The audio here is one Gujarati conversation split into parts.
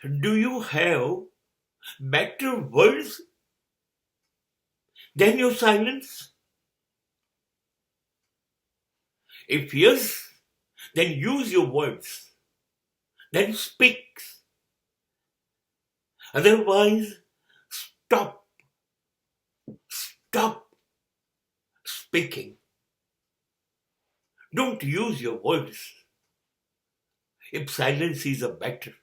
Do you have better words than your silence? If yes, then use your words. Then speak. Otherwise, stop speaking. Don't use your words if silence is a better.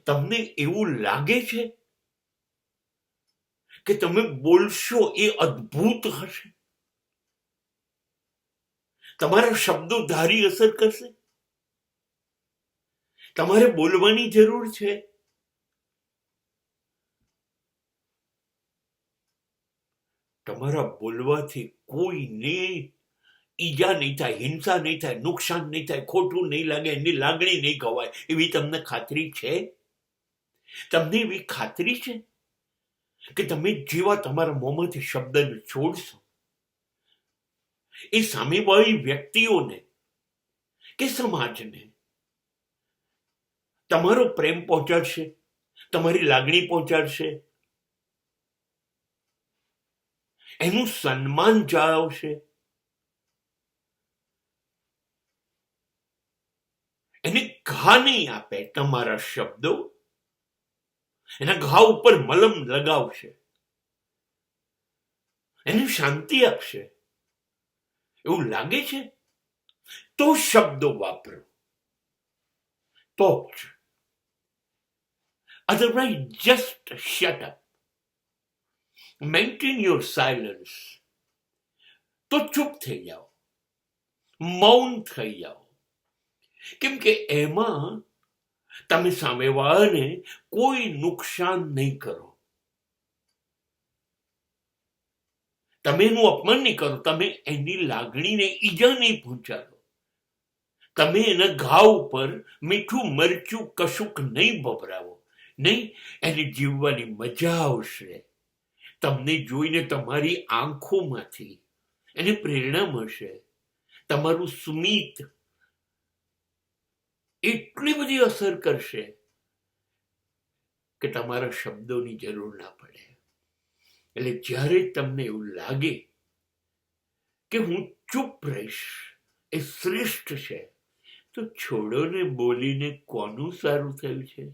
તમને એવું લાગે છે કે તમે બોલશો એ અદ્ભુત હશે? તમારા શબ્દો ધારી અસર કરશે? તમારે બોલવાની જરૂર છે. તમારા બોલવાથી કોઈને ઈજા નહીં થાય, હિંસા નહીં થાય, નુકસાન નહીં થાય, ખોટું નહીં લાગે, એની લાગણી નહીં ગવાય, એવી તમને ખાતરી છે? તમને એવી ખાતરી છે કે તમે જેવા તમારા મોંમાંથી શબ્દને છોડશો એ સામેવાળી વ્યક્તિઓને કે સમાજને તમારો પ્રેમ પહોંચાડશે, તમારી લાગણી પહોંચાડશે, એનું સન્માન જાળવશે, એને ઘા નહીં આપે તમારા શબ્દો, એના ઘા ઉપર મલમ લગાવશે, એને શાંતિ આપશે, એવું લાગે છે તો શબ્દો વાપરો, તો જ. Otherwise, just shut up. Maintain your silence. તો ચૂપ થઈ જાઓ, મૌન થઈ જાઓ, કેમ કે એમાં તમે સામેવાળાને કોઈ નુકસાન નહીં કરો, તમે એનું અપમાન નહીં કરો, તમે એની લાગણીને ઈજા નહીં પહોંચાડો, તમે એના ઘા ઉપર મીઠું મરચું કશુંક નહીં ભભરાવો, નહીં, એને જીવવાની મજા આવશે. તમને જોઈને તમારી આંખોમાંથી એને પ્રેરણા મળશે. તમારું સ્મિત એટલી બધી અસર કરશે કે તમારા શબ્દોની જરૂર ના પડે. એટલે જ્યારે તમને એવું લાગે કે હું ચૂપ રહીશ એ શ્રેષ્ઠ છે, તો છોડો ને, બોલીને કોનું સારું થયું છે?